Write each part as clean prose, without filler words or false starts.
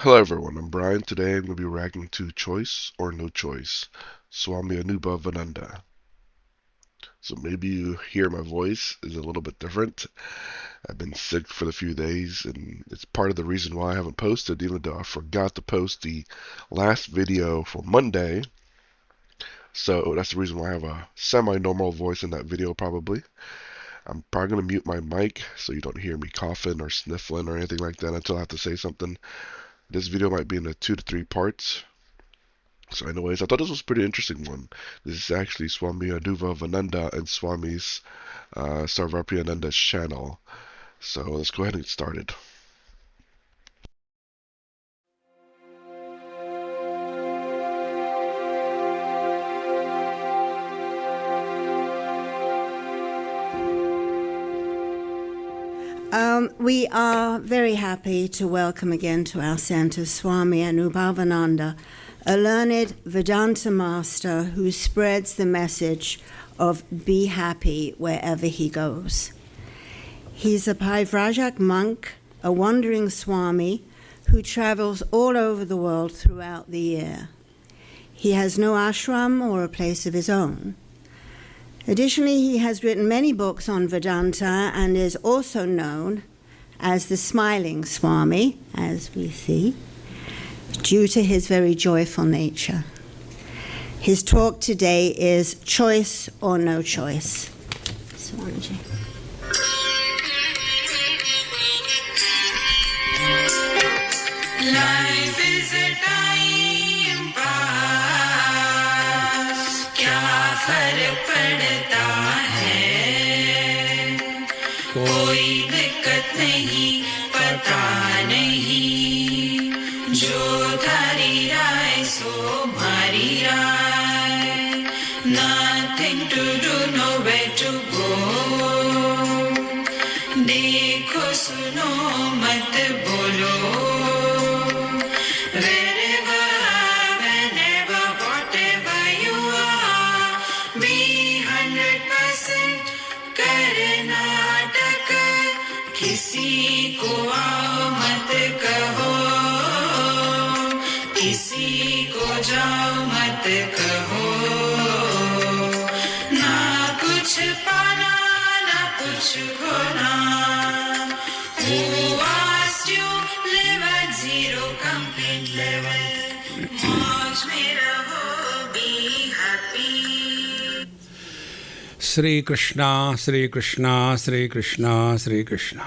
Hello everyone, I'm Brian. Today I'm going to be reacting to Choice or No Choice, Swami Anubhavananda. So maybe you hear my voice is a little bit different. I've been sick for a few days, and it's part of the reason why I haven't posted, even though I forgot to post the last video for Monday. So that's the reason why I have a semi-normal voice in that video probably. I'm probably going to mute my mic so you don't hear me coughing or sniffling or anything like that until I have to say something. This video might be in the 2 to 3 parts. So anyways, I thought this was a pretty interesting one. This is actually Swami Anubhavananda and Swami's Sarvapriyananda's channel. So let's go ahead and get started. We are very happy to welcome again to our center Swami Anubhavananda, a learned Vedanta master who spreads the message of be happy wherever he goes. He's a Parivrajak monk, a wandering Swami who travels all over the world throughout the year. He has no ashram or a place of his own. Additionally, he has written many books on Vedanta and is also known as the Smiling Swami, as we see, due to his very joyful nature. His talk today is Choice or No Choice. Swamiji. Life is a time pass, क्या फर्क पड़ता है, कोई दिक्कत नहीं, पता नहीं, जो धारी राय सो मारी राय, nothing to do, nowhere to go, देखो सुनो मत बोलो, wherever, whenever, whatever you are, be 100% Karnataka, किसी को आओ मत कहो, किसी को जाओ मत कहो, ना कुछ पाना ना कुछ खोना. Who asked you live at zero complaint level? मौज में रहो, be happy. श्री कृष्णा श्री कृष्णा श्री कृष्णा श्री कृष्णा.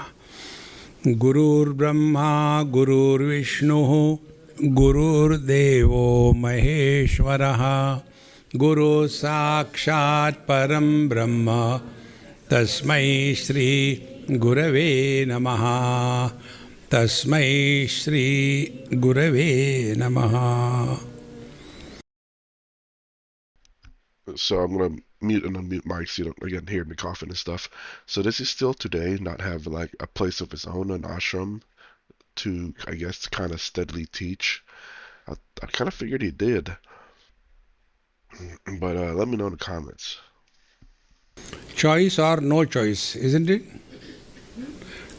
गुरुर्ब्रह्मा गुरुर्विष्णुः गुरुर्देवो महेश्वरः, गुरु साक्षात् परं ब्रह्म, तस्मै श्री गुरवे नमः. तस्मै श्री गुरवे नमः. So I'm going to mute and unmute mics so you don't, again, hear me coughing and stuff. So does he still today not have like a place of his own, an ashram, to, I guess, kind of steadily teach? I kind of figured he did. But let me know in the comments. Choice or no choice, isn't it?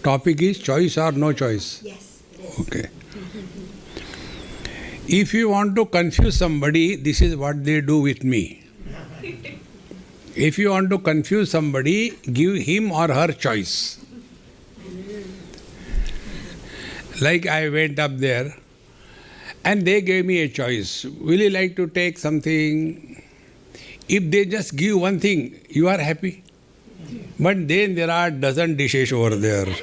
Topic is choice or no choice. Yes, it is. Okay. If you want to confuse somebody, this is what they do with me. If you want to confuse somebody, give him or her choice. Like I went up there and they gave me a choice. Will you like to take something? If they just give one thing, you are happy. But then there are dozen dishes over there.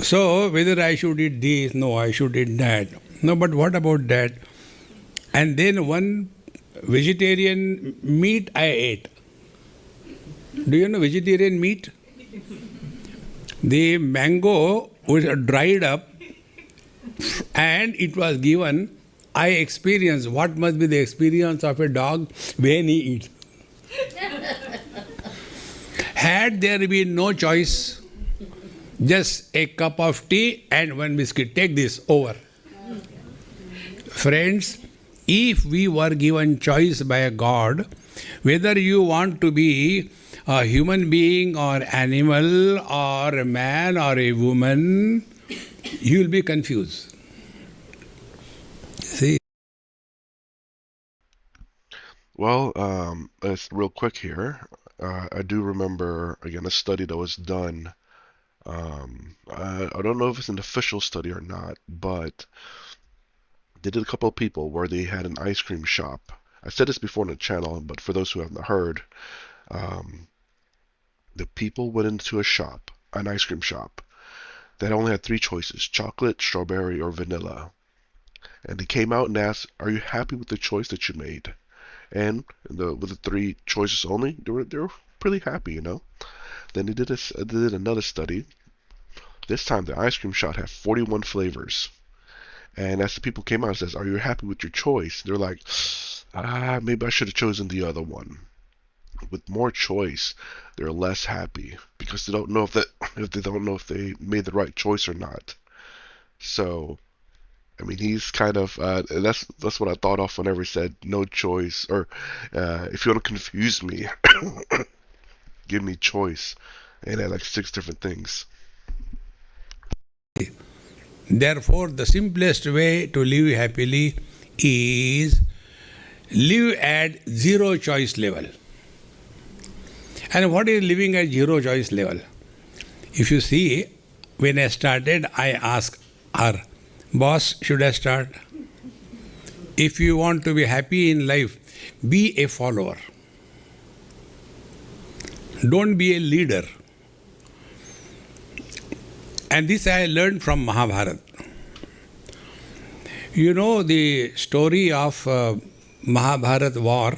So whether I should eat this, no, I should eat that. No, but what about that? And then one vegetarian meat I ate. Do you know vegetarian meat? The mango was dried up and it was given. I experienced what must be the experience of a dog when he eats. Had there been no choice, just a cup of tea and one biscuit, take this, over. Friends, if we were given choice by a God, whether you want to be a human being or animal or a man or a woman, you will be confused. Well, it's real quick here. I do remember, again, a study that was done. I don't know if it's an official study or not, but they did a couple of people where they had an ice cream shop. I said this before on the channel, but for those who haven't heard, um, the people went into a shop, an ice cream shop, that only had three choices: chocolate, strawberry, or vanilla. And they came out and asked, "Are you happy with the choice that you made?" And with the three choices only, they were pretty happy, you know. Then they did another study. This time the ice cream shop had 41 flavors. And as the people came out and says, "Are you happy with your choice?" They're like, maybe I should have chosen the other one. With more choice, they're less happy because they don't know if they don't know if they made the right choice or not. So, I mean, he's kind of that's what I thought of whenever he said no choice, or if you want to confuse me, give me choice, and had like six different things. Therefore, the simplest way to live happily is live at zero choice level. And what is living at zero choice level? If you see, when I started, I asked her, boss, should I start? If you want to be happy in life, be a follower. Don't be a leader. And this I learned from Mahabharata. You know the story of Mahabharata war.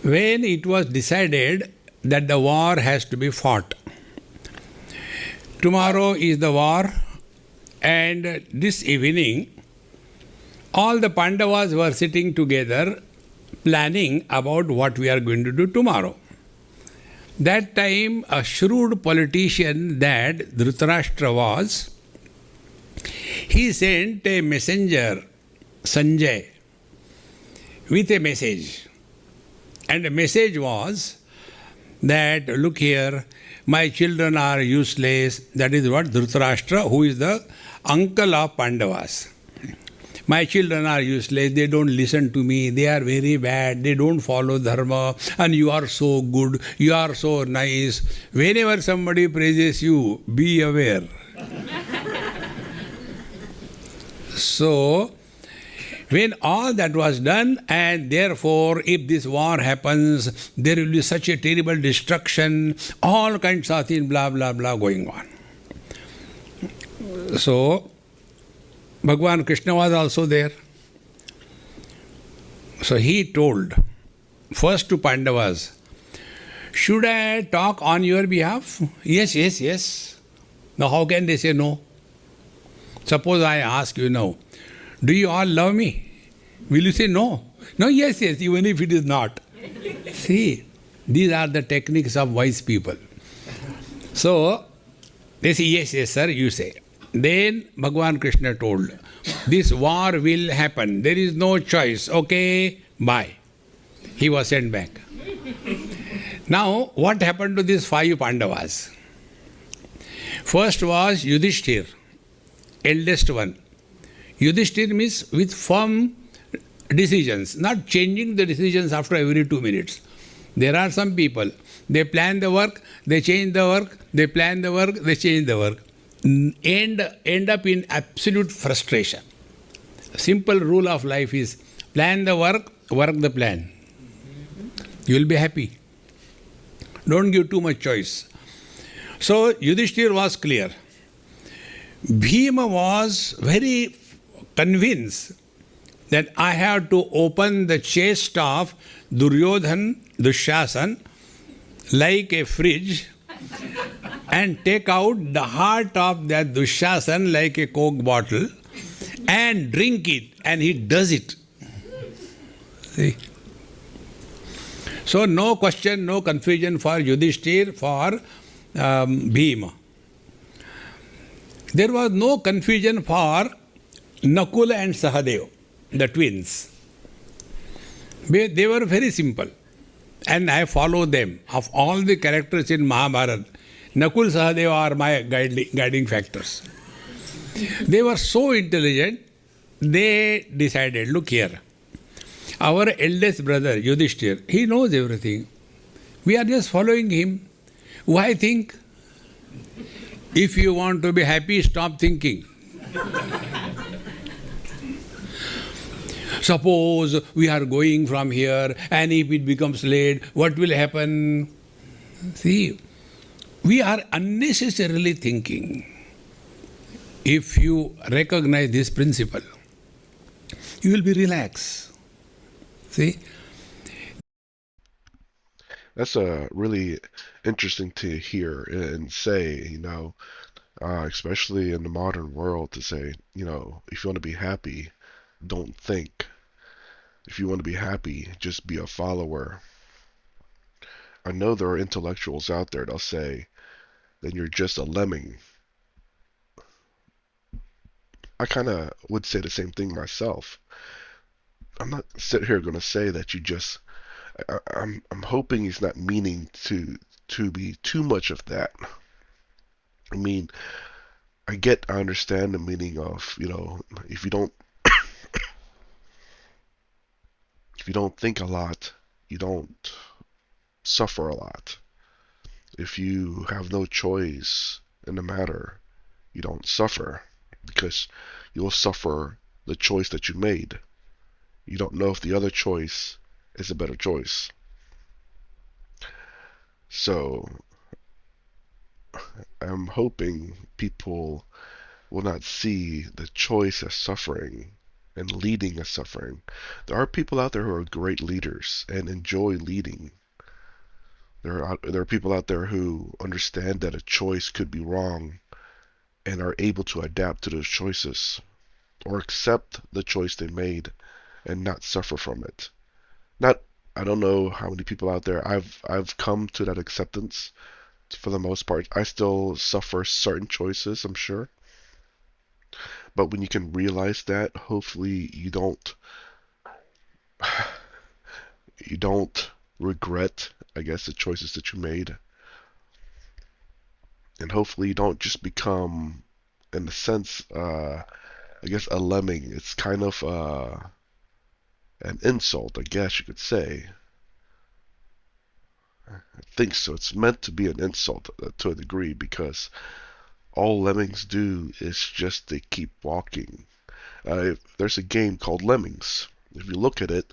When it was decided that the war has to be fought. Tomorrow is the war, and this evening all the Pandavas were sitting together planning about what we are going to do tomorrow. That time, a shrewd politician that Dhritarashtra was, he sent a messenger, Sanjay, with a message. And the message was that, look here, my children are useless. That is what Dhritarashtra, who is the uncle of Pandavas. My children are useless, they don't listen to me, they are very bad, they don't follow dharma, and you are so good, you are so nice. Whenever somebody praises you, be aware. So, when all that was done, and therefore, if this war happens, there will be such a terrible destruction, all kinds of things, blah, blah, blah, going on. So, Bhagwan Krishna was also there. So he told first to Pandavas, should I talk on your behalf? Yes, yes, yes. Now how can they say no? Suppose I ask you now, do you all love me? Will you say no? No, yes, yes, even if it is not. See, these are the techniques of wise people. So, they say, yes, yes, sir, you say. Then Bhagwan Krishna told, this war will happen. There is no choice. Okay, bye. He was sent back. Now, what happened to these 5 Pandavas? First was Yudhishthir, eldest one. Yudhishthir means with firm decisions, not changing the decisions after every 2 minutes. There are some people, they plan the work, they change the work, they plan the work, they change the work. End up in absolute frustration. Simple rule of life is plan the work, work the plan. You will be happy. Don't give too much choice. So Yudhishthir was clear. Bhima was very convinced that I have to open the chest of Duryodhan, Dushasan, like a fridge, and take out the heart of that Dushasan like a Coke bottle and drink it, and he does it. See? So no question, no confusion for Yudhishthir, for Bhima. There was no confusion for Nakula and Sahadev, the twins. They were very simple, and I follow them. Of all the characters in Mahabharata, Nakul Sahadev are my guiding factors. They were so intelligent, they decided, look here, Our eldest brother, Yudhishthir, he knows everything. We are just following him. Why think? If you want to be happy, stop thinking. Suppose we are going from here and if it becomes late, what will happen? See, we are unnecessarily thinking. If you recognize this principle, you will be relaxed. See? That's a really interesting to hear and say, especially in the modern world, to say, if you want to be happy, don't think. If you want to be happy, just be a follower. I know there are intellectuals out there that'll say, then you're just a lemming. I kind of would say the same thing myself. I'm not sitting here going to say that you just. I'm hoping he's not meaning to be too much of that. I mean, I understand the meaning of, if you don't think a lot, you don't suffer a lot. If you have no choice in the matter, you don't suffer because you'll suffer the choice that you made. You don't know if the other choice is a better choice. So I'm hoping people will not see the choice as suffering and leading as suffering. There are people out there who are great leaders and enjoy leading. There are people out there who understand that a choice could be wrong and are able to adapt to those choices or accept the choice they made and not suffer from it. I don't know how many people out there I've come to that acceptance for the most part. I still suffer certain choices, I'm sure. But when you can realize that, hopefully you don't regret, I guess, the choices that you made. And hopefully you don't just become, in a sense, I guess, a lemming. It's kind of an insult, I guess you could say. I think so. It's meant to be an insult to a degree because all lemmings do is just they keep walking. There's a game called Lemmings. If you look at it,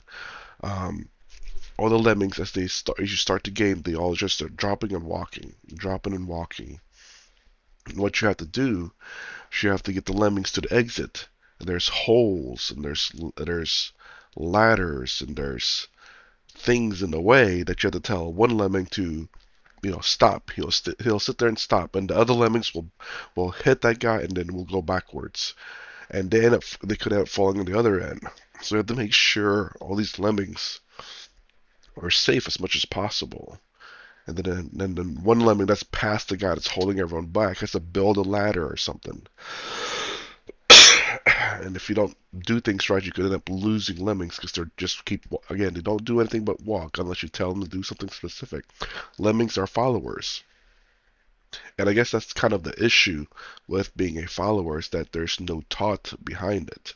all the lemmings as you start the game, they all just are dropping and walking, dropping and walking. And what you have to do is you have to get the lemmings to the exit. And there's holes and there's ladders and there's things in the way that you have to tell one lemming to stop. He'll sit there and stop, and the other lemmings will hit that guy, and then we'll go backwards, and they could end up falling on the other end. So you have to make sure all these lemmings are safe as much as possible. And then one lemming that's past the guy that's holding everyone back has to build a ladder or something. And if you don't do things right, you could end up losing lemmings because they don't do anything but walk unless you tell them to do something specific. Lemmings are followers. And I guess that's kind of the issue with being a follower is that there's no thought behind it.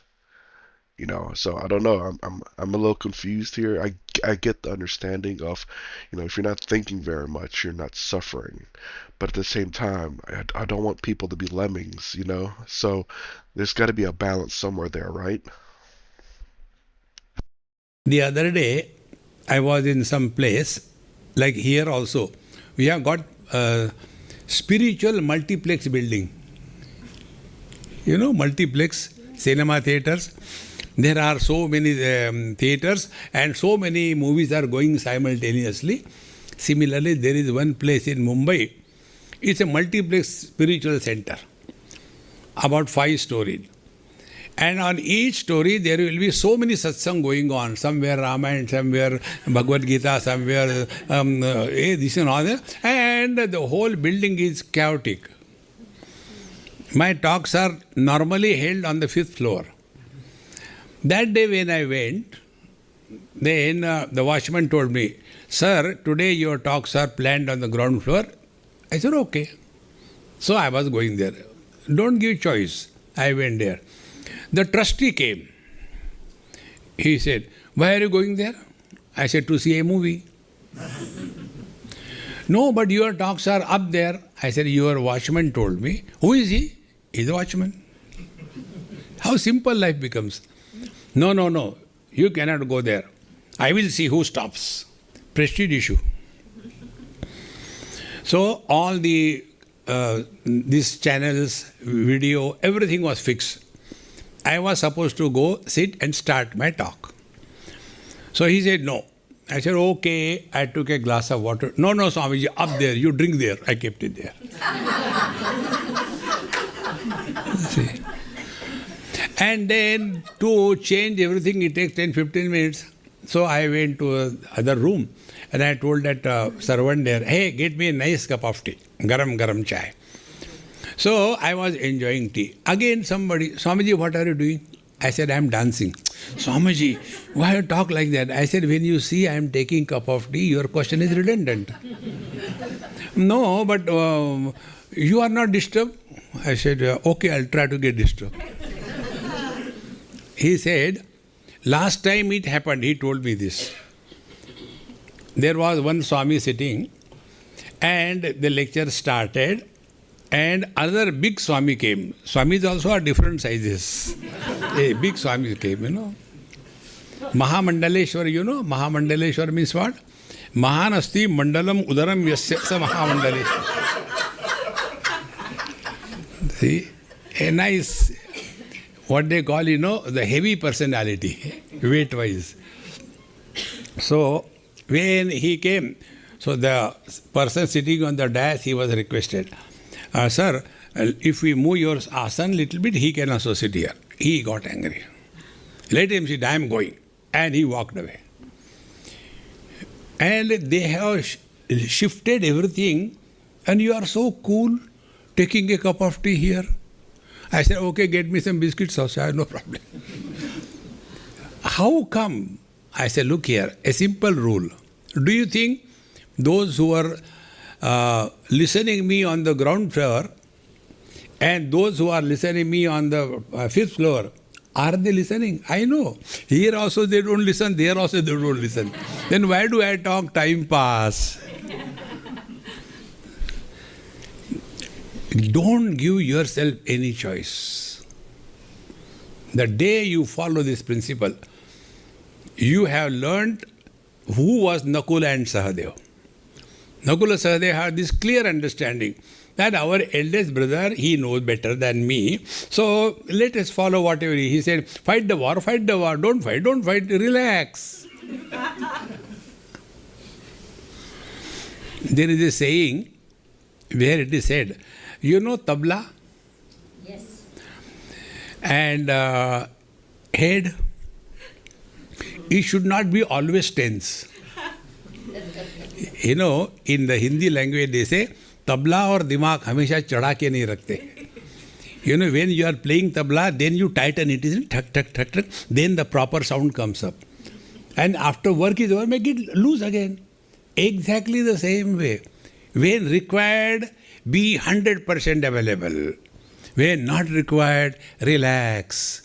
So I don't know. I'm a little confused here. I get the understanding of, if you're not thinking very much, you're not suffering. But at the same time, I don't want people to be lemmings, So there's got to be a balance somewhere there, right? The other day, I was in some place, like here also. We have got a spiritual multiplex building. Multiplex cinema theaters. There are so many theaters and so many movies are going simultaneously. Similarly, there is one place in Mumbai. It's a multiplex spiritual center, about 5 stories. And on each story, there will be so many satsang going on. Somewhere Ramayana, somewhere Bhagavad Gita, somewhere this and all that. And the whole building is chaotic. My talks are normally held on the 5th floor. That day when I went, then the watchman told me, "Sir, today your talks are planned on the ground floor." I said, "Okay." So I was going there. Don't give choice. I went there. The trustee came. He said, Why are you going there? I said, to see a movie. No, but your talks are up there. I said, your watchman told me. Who is he? He's a watchman. How simple life becomes. No, no, no. You cannot go there. I will see who stops. Prestige issue. So all these channels, video, everything was fixed. I was supposed to go sit and start my talk. So he said no. I said, okay. I took a glass of water. No, no, Swamiji, up there. You drink there. I kept it there. See. And then to change everything, it takes 10-15 minutes. So I went to the other room and I told that servant there, hey, get me a nice cup of tea. Garam, garam chai. So I was enjoying tea. Again somebody, Swamiji, what are you doing? I said, I am dancing. Swamiji, why you talk like that? I said, when you see I am taking cup of tea, your question is redundant. No, but you are not disturbed. I said, okay, I'll try to get disturbed. He said, last time it happened, he told me this. There was one Swami sitting and the lecture started and another big Swami came. Swamis also are different sizes. A big Swami came, you know. Mahamandaleshwar, you know, Mahamandaleshwar means what? Mahanasti mandalam udaram yasya sa Mahamandaleshwar. See, a nice, what they call, you know, the heavy personality, weight-wise. So, when he came, so the person sitting on the dais, he was requested, sir, if we move your asan a little bit, he can also sit here. He got angry. Let him sit, I am going. And he walked away. And they have shifted everything, and you are so cool, taking a cup of tea here. I said, okay, get me some biscuits also, I have no problem. How come? I said, look here, a simple rule. Do you think those who are listening me on the ground floor and those who are listening me on the fifth floor, are they listening? I know. Here also they don't listen, there also they don't listen. Then why do I talk? Time pass. Don't give yourself any choice. The day you follow this principle, you have learned who was Nakula and Sahadeva. Nakula Sahadeva had this clear understanding that our eldest brother, he knows better than me. So let us follow whatever he said. Fight the war, don't fight, relax. There is a saying where it is said, you know tabla? Yes. And head, it should not be always tense. You know, in the Hindi language they say, tabla or dimag hamesha chada ke nahi rakhte. You know, when you are playing tabla, then you tighten it, isn't it? Thak, thak, thak, thak, then the proper sound comes up. And after work is over, make it loose again. Exactly the same way. When required, be 100% available. When not required, relax.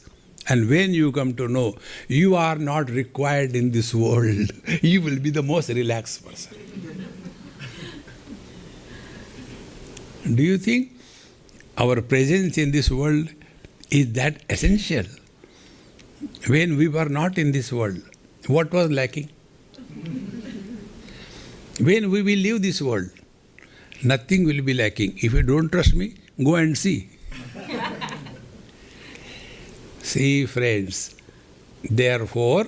And when you come to know you are not required in this world, you will be the most relaxed person. Do you think our presence in this world is that essential? When we were not in this world, what was lacking? When we will leave this world, nothing will be lacking. If you don't trust me, go and see. See, friends, therefore,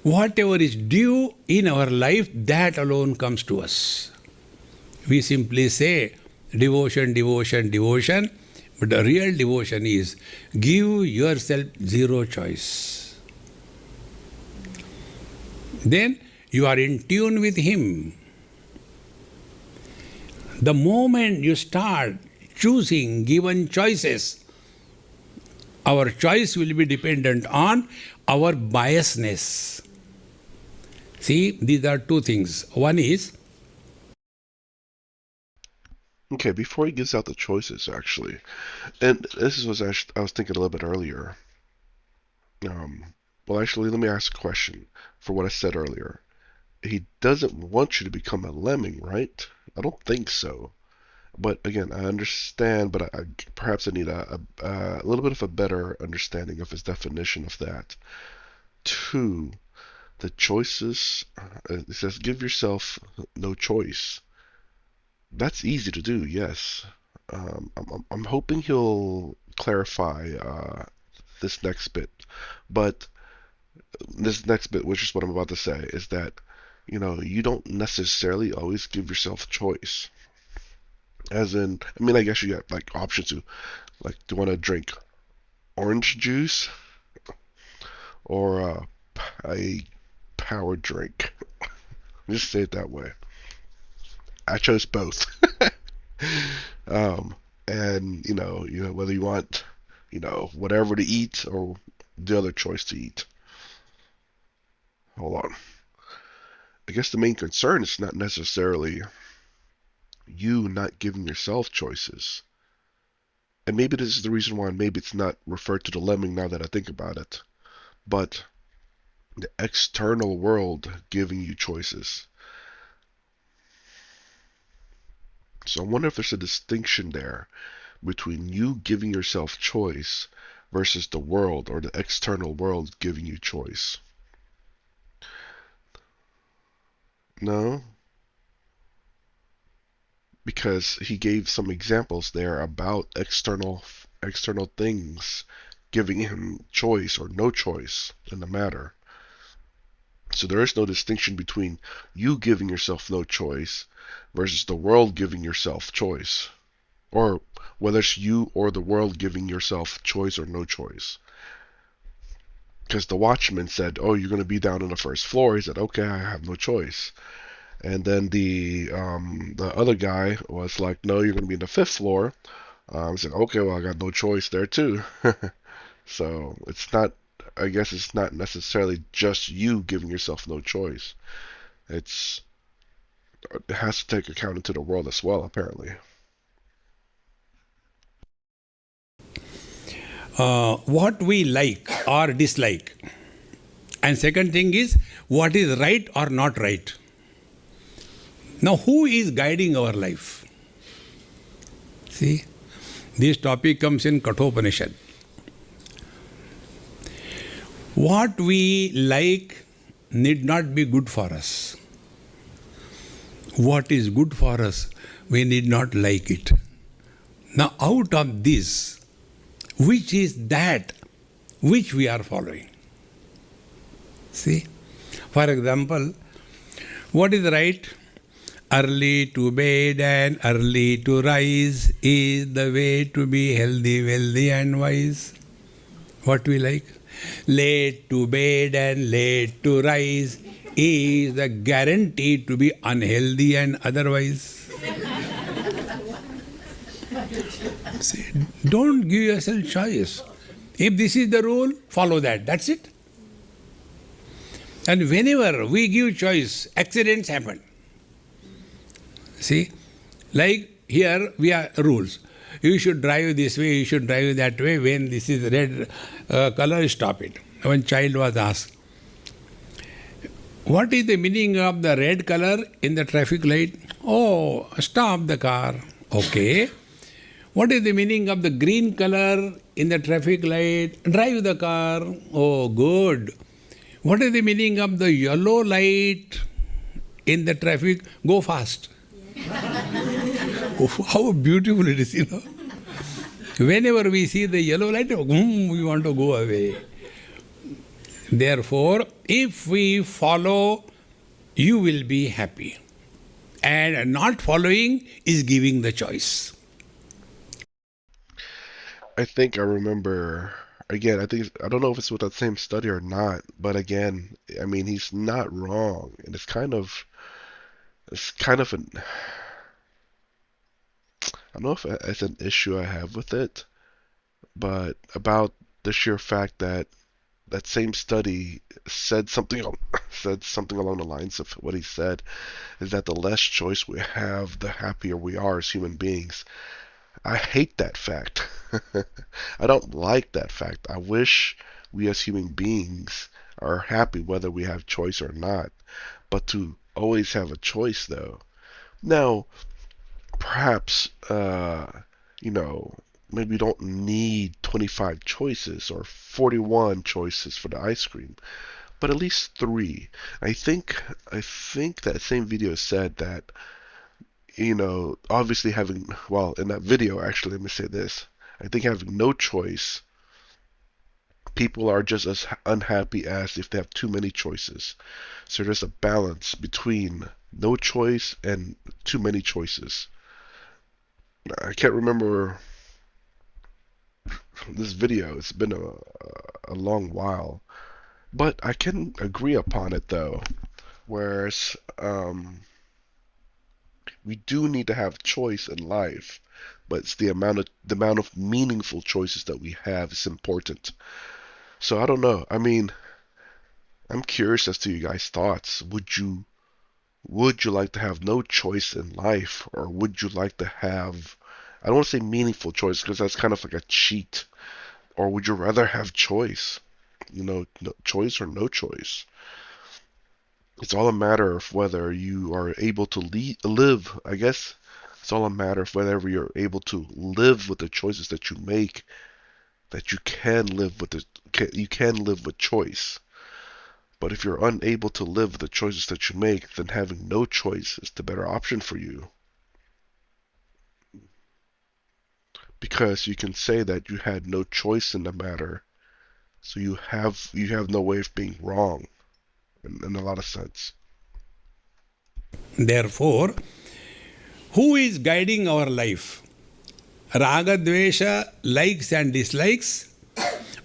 whatever is due in our life, that alone comes to us. We simply say, devotion, devotion, devotion, but the real devotion is give yourself zero choice. Then you are in tune with Him. The moment you start choosing given choices, our choice will be dependent on our biasness. See, these are two things. One is... Okay, before he gives out the choices, actually, and this is what I was thinking a little bit earlier. Well, actually, let me ask a question for what I said earlier. He doesn't want you to become a lemming, right? I don't think so. But again, I understand, but perhaps I need a little bit of a better understanding of his definition of that. Two, the choices, it says give yourself no choice. That's easy to do, yes. I'm hoping he'll clarify this next bit. But this next bit, which is what I'm about to say, is that, you don't necessarily always give yourself choice. As in, I mean, I guess you got like options to, like, do you want to drink orange juice or a power drink? Just say it that way. I chose both. um, and whether you want, whatever to eat or the other choice to eat. Hold on. I guess the main concern is not necessarily you not giving yourself choices. And maybe this is the reason why maybe it's not referred to the lemming now that I think about it. But the external world giving you choices. So I wonder if there's a distinction there between you giving yourself choice versus the world or the external world giving you choice. No? Because he gave some examples there about external things giving him choice or no choice in the matter. So there is no distinction between you giving yourself no choice versus the world giving yourself choice. Or whether it's you or the world giving yourself choice or no choice. Because the watchman said, "Oh, you're going to be down on the first floor." He said, "Okay, I have no choice." And then the other guy was like, "No, you're going to be in the fifth floor." I said, "Okay, well, I got no choice there too." So it's not. I guess it's not necessarily just you giving yourself no choice. It has to take account into the world as well, apparently. What we like or dislike. And second thing is what is right or not right. Now, who is guiding our life? See, this topic comes in Kathopanishad. What we like need not be good for us. What is good for us, we need not like it. Now, out of this, which is that which we are following? See, for example, what is right? Early to bed and early to rise is the way to be healthy, wealthy and wise. What we like? Late to bed and late to rise is the guarantee to be unhealthy and otherwise. See, don't give yourself choice. If this is the rule, follow that. That's it. And whenever we give choice, accidents happen. See, like here we are rules. You should drive this way, you should drive that way. When this is red color, stop it. One child was asked, what is the meaning of the red color in the traffic light? Oh, stop the car. Okay. What is the meaning of the green color in the traffic light? Drive the car. Oh, good. What is the meaning of the yellow light in the traffic? Go fast. Oh, how beautiful it is, Whenever we see the yellow light, we want to go away. Therefore, if we follow, you will be happy. And not following is giving the choice. I think I remember. Again, I don't know if it's with that same study or not, but again, I mean, he's not wrong, and it's kind of an. I don't know if it's an issue I have with it, but about the sheer fact that that same study said something along the lines of what he said is that the less choice we have, the happier we are as human beings. I hate that fact. I don't like that fact. I wish we as human beings are happy whether we have choice or not. But to always have a choice, though. Now, perhaps, you know, maybe you don't need 25 choices or 41 choices for the ice cream, but at least three. I think that same video said that, obviously having, well, in that video, actually, let me say this. I think having no choice, people are just as unhappy as if they have too many choices. So there's a balance between no choice and too many choices. I can't remember this video. It's been a long while. But I can agree upon it though. Whereas we do need to have choice in life, but it's the amount of meaningful choices that we have is important. So I don't know. I mean, I'm curious as to you guys' thoughts. Would you like to have no choice in life, or would you like to have, I don't want to say meaningful choice because that's kind of like a cheat, or would you rather have choice? No, choice or no choice. It's all a matter of whether you are able to live, I guess. It's all a matter of whether you're able to live with the choices that you make, that you can live with you can live with choice. But if you're unable to live with the choices that you make, then having no choice is the better option for you. Because you can say that you had no choice in the matter, so you have no way of being wrong in a lot of sense. Therefore, who is guiding our life? Raga, Dvesha, likes and dislikes,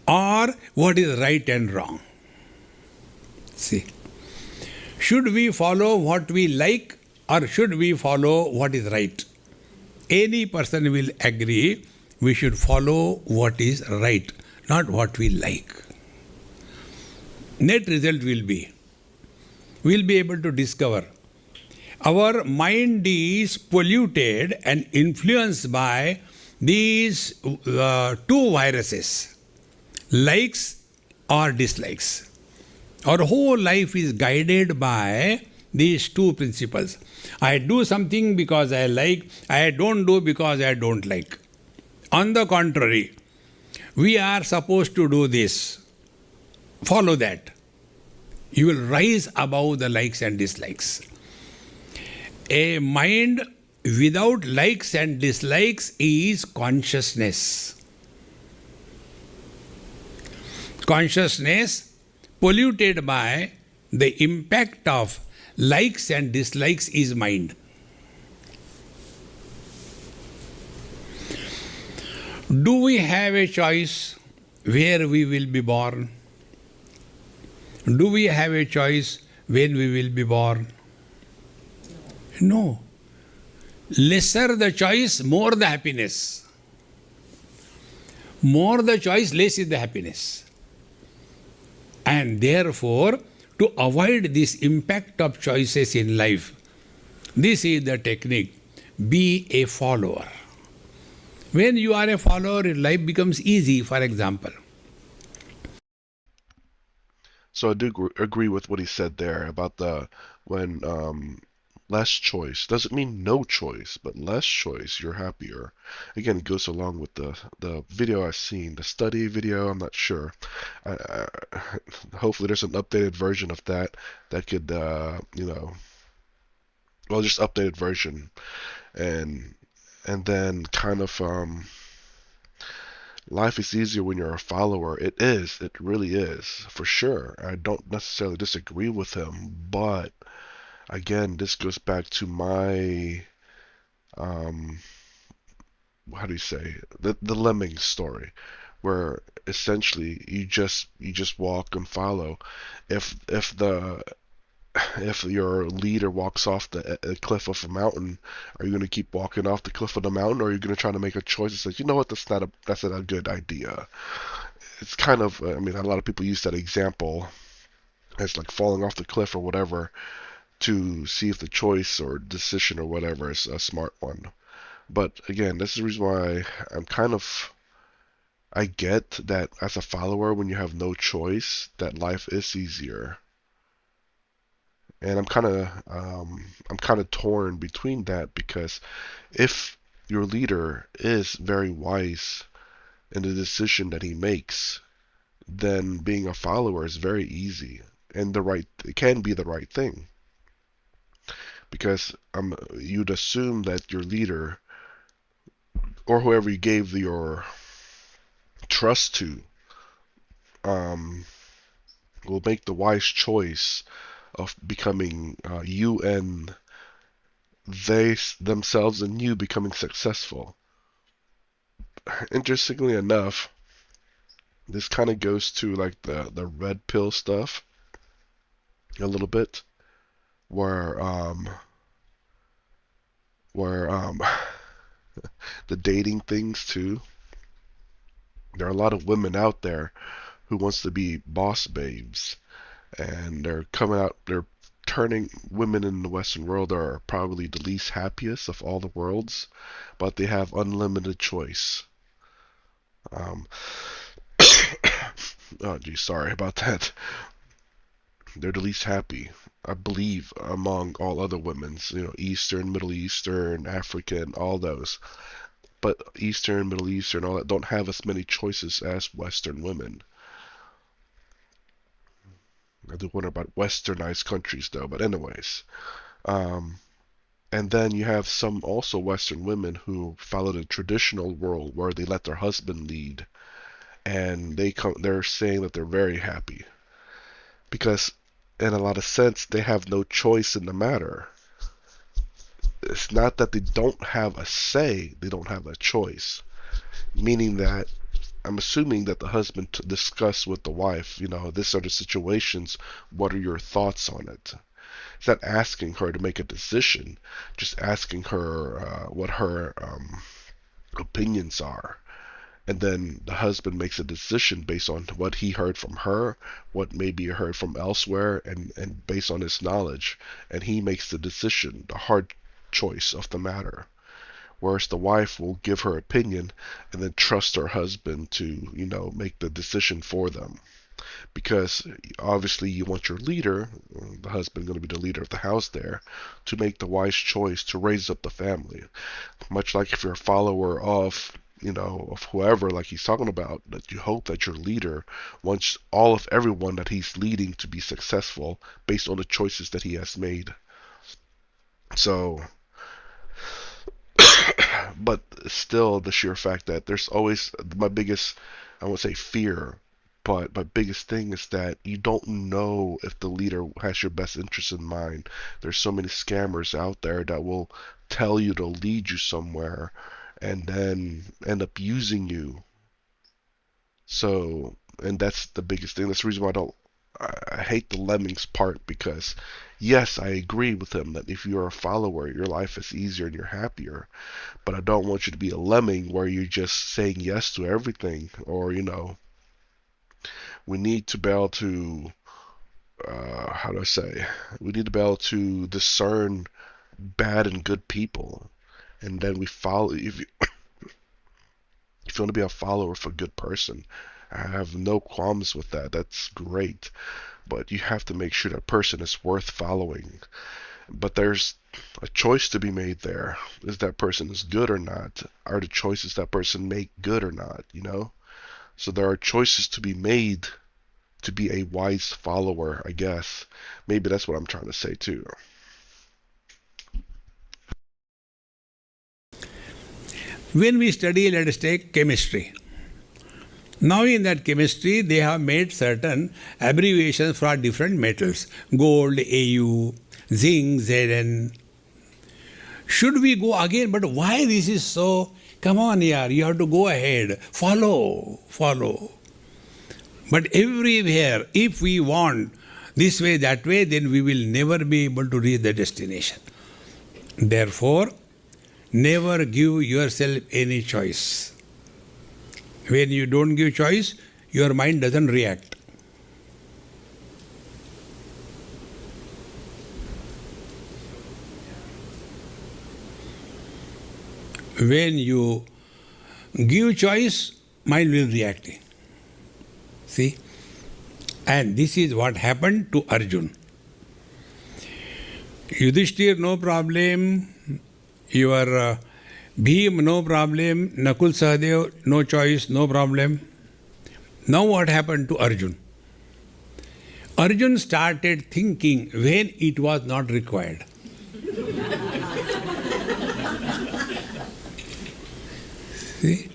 or what is right and wrong? See, should we follow what we like or should we follow what is right? Any person will agree we should follow what is right, not what we like. Net result will be we'll be able to discover our mind is polluted and influenced by these two viruses, likes or dislikes. Our whole life is guided by these two principles. I do something because I like, I don't do because I don't like. On the contrary, we are supposed to do this. Follow that. You will rise above the likes and dislikes. A mind without likes and dislikes is consciousness. Consciousness polluted by the impact of likes and dislikes is mind. Do we have a choice where we will be born? Do we have a choice when we will be born? No. Lesser the choice, more the happiness. More the choice, less is the happiness. And therefore, to avoid this impact of choices in life, this is the technique. Be a follower. When you are a follower, life becomes easy, for example. So I do agree with what he said there about when less choice doesn't mean no choice, but less choice, you're happier. Again, it goes along with the video I've seen, the study video. I'm not sure. Hopefully, there's an updated version of that could, well, just updated version, and then kind of life is easier when you're a follower. It is. It really is, for sure. I don't necessarily disagree with him, but again, this goes back to my how do you say, the lemming story, where essentially you just walk and follow. If your leader walks off the cliff of a mountain, are you going to keep walking off the cliff of the mountain, or are you going to try to make a choice that says, you know what, that's not a good idea? It's kind of, I mean, a lot of people use that example as like falling off the cliff or whatever to see if the choice or decision or whatever is a smart one. But again, this is the reason why I'm kind of, I get that as a follower, when you have no choice, that life is easier. And I'm kind of torn between that, because if your leader is very wise in the decision that he makes, then being a follower is very easy, and it can be the right thing, because you'd assume that your leader, or whoever you gave your trust to, um, will make the wise choice of becoming you, and they themselves and you becoming successful. Interestingly enough, this kind of goes to like the red pill stuff a little bit, where where the dating things too. There are a lot of women out there who wants to be boss babes, and they're turning women in the Western world are probably the least happiest of all the worlds, but they have unlimited choice. Um, oh, geez, sorry about that. They're the least happy, I believe, among all other women's, Eastern, Middle Eastern, African, all those. But Eastern, Middle Eastern, all that don't have as many choices as Western women. I do wonder about Westernized countries, though. But anyways, um, and then you have some also Western women who follow the traditional world where they let their husband lead, and they're saying that they're very happy because, in a lot of sense, they have no choice in the matter. It's not that they don't have a say; they don't have a choice. Meaning that I'm assuming that the husband discussed with the wife, this are the situations. What are your thoughts on it? He's not asking her to make a decision, just asking her what her opinions are. And then the husband makes a decision based on what he heard from her, what maybe he heard from elsewhere, and based on his knowledge. And he makes the decision, the hard choice of the matter. Whereas the wife will give her opinion and then trust her husband to, make the decision for them. Because obviously you want your leader, the husband going to be the leader of the house there, to make the wise choice to raise up the family. Much like if you're a follower of, of whoever, like he's talking about, that you hope that your leader wants all of everyone that he's leading to be successful based on the choices that he has made. So, but still, the sheer fact that there's always my biggest, I won't say fear, but my biggest thing is that you don't know if the leader has your best interest in mind. There's so many scammers out there that will tell you to lead you somewhere and then end up using you. So, and that's the biggest thing. That's the reason why I hate the lemmings part, because yes, I agree with him that if you're a follower, your life is easier and you're happier. But I don't want you to be a lemming where you're just saying yes to everything. Or, we need to be able to, how do I say, we need to be able to discern bad and good people. And then we follow, if you want to be a follower of a good person, I have no qualms with that. That's great. But you have to make sure that person is worth following. But there's a choice to be made there. Is that person is good or not? Are the choices that person make good or not? So there are choices to be made to be a wise follower, I guess. Maybe that's what I'm trying to say too. When we study, let us take chemistry. Now, in that chemistry, they have made certain abbreviations for different metals: gold, Au, zinc, Zn. Should we go again? But why this is so? Come on, yaar, you have to go ahead. Follow. But everywhere, if we want this way, that way, then we will never be able to reach the destination. Therefore, never give yourself any choice. When you don't give choice, your mind doesn't react. When you give choice, mind will react. See? And this is what happened to Arjun. Yudhishthir, no problem. Your Bhim, no problem. Nakul Sahadev, no choice, no problem. Now what happened to Arjun? Arjun started thinking when it was not required. See?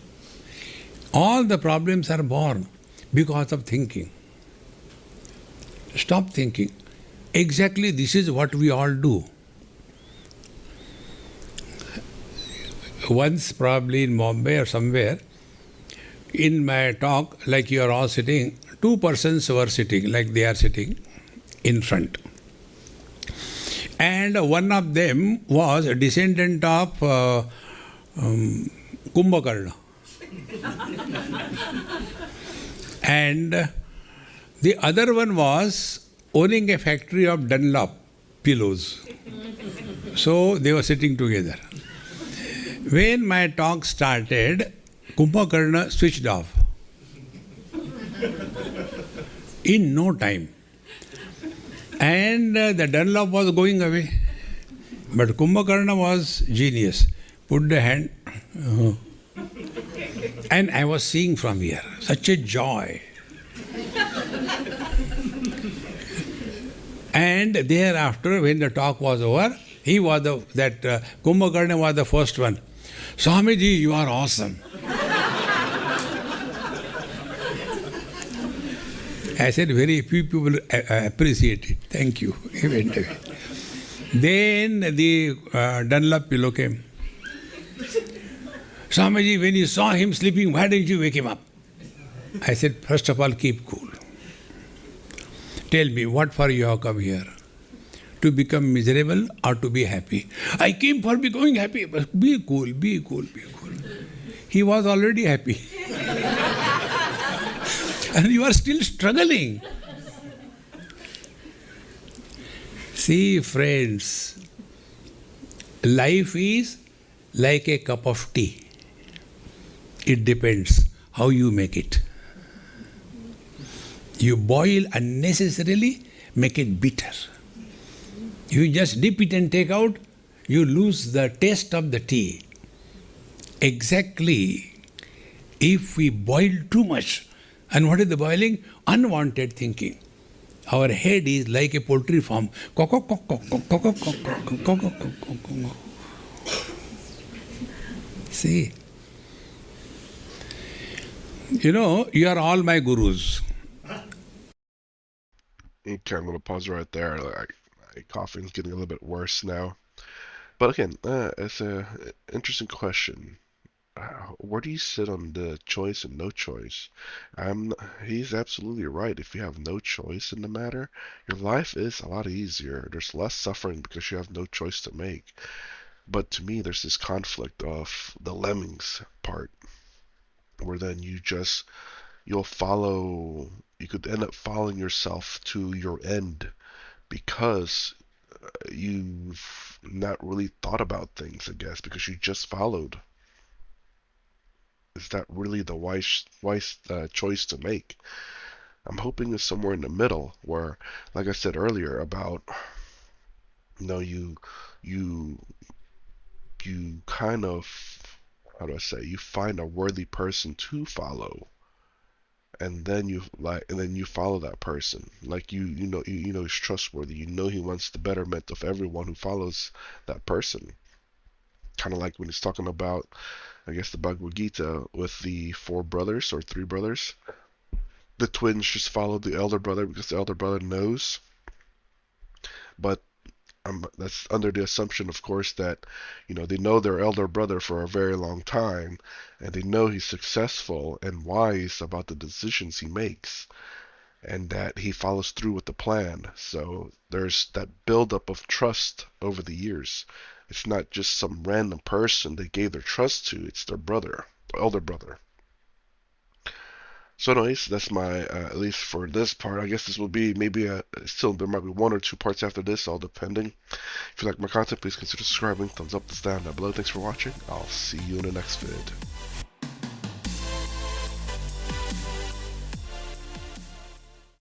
All the problems are born because of thinking. Stop thinking. Exactly this is what we all do. Once, probably in Bombay or somewhere, in my talk, like you are all sitting, two persons were sitting, like they are sitting in front. And one of them was a descendant of Kumbhakarna. And the other one was owning a factory of Dunlop pillows. So they were sitting together. When my talk started, Kumbhakarna switched off. In no time. And the Dunlop was going away. But Kumbhakarna was genius. Put the hand. And I was seeing from here. Such a joy. And thereafter, when the talk was over, he was Kumbhakarna was the first one. Swamiji, you are awesome. I said, very few people appreciate it. Thank you. He went away. Then the Dunlop pillow came. Swamiji, when you saw him sleeping, why didn't you wake him up? I said, first of all, keep cool. Tell me, what for you have come here? To become miserable or to be happy? I came for becoming happy. But be cool, be cool, be cool. He was already happy. And you are still struggling. See, friends, life is like a cup of tea. It depends how you make it. You boil unnecessarily, make it bitter. You just dip it and take out, you lose the taste of the tea. Exactly, if we boil too much, and what is the boiling? Unwanted thinking. Our head is like a poultry farm. See, you are all my gurus. Okay, I'm going to pause right there. My coughing's getting a little bit worse now. But again, it's an interesting question. Where do you sit on the choice and no choice? He's absolutely right. If you have no choice in the matter, your life is a lot easier. There's less suffering because you have no choice to make. But to me, there's this conflict of the lemmings part, where then you could end up following yourself to your end because you've not really thought about things, I guess, because you just followed. Is that really the wise choice to make? I'm hoping it's somewhere in the middle where, like I said earlier, about you kind of, how do I say, you find a worthy person to follow, and then you follow that person. Like you know he's trustworthy. You know he wants the betterment of everyone who follows that person. Kind of like when he's talking about, I guess, the Bhagavad Gita with the four brothers or three brothers. The twins just followed the elder brother because the elder brother knows. But that's under the assumption, of course, that they know their elder brother for a very long time, and they know he's successful and wise about the decisions he makes, and that he follows through with the plan. So there's that buildup of trust over the years. It's not just some random person they gave their trust to. It's their brother, elder brother. So anyways, that's my, at least for this part. I guess this will be maybe still there might be one or two parts after this, all depending. If you like my content, please consider subscribing. Thumbs up, thumbs down below. Thanks for watching. I'll see you in the next vid.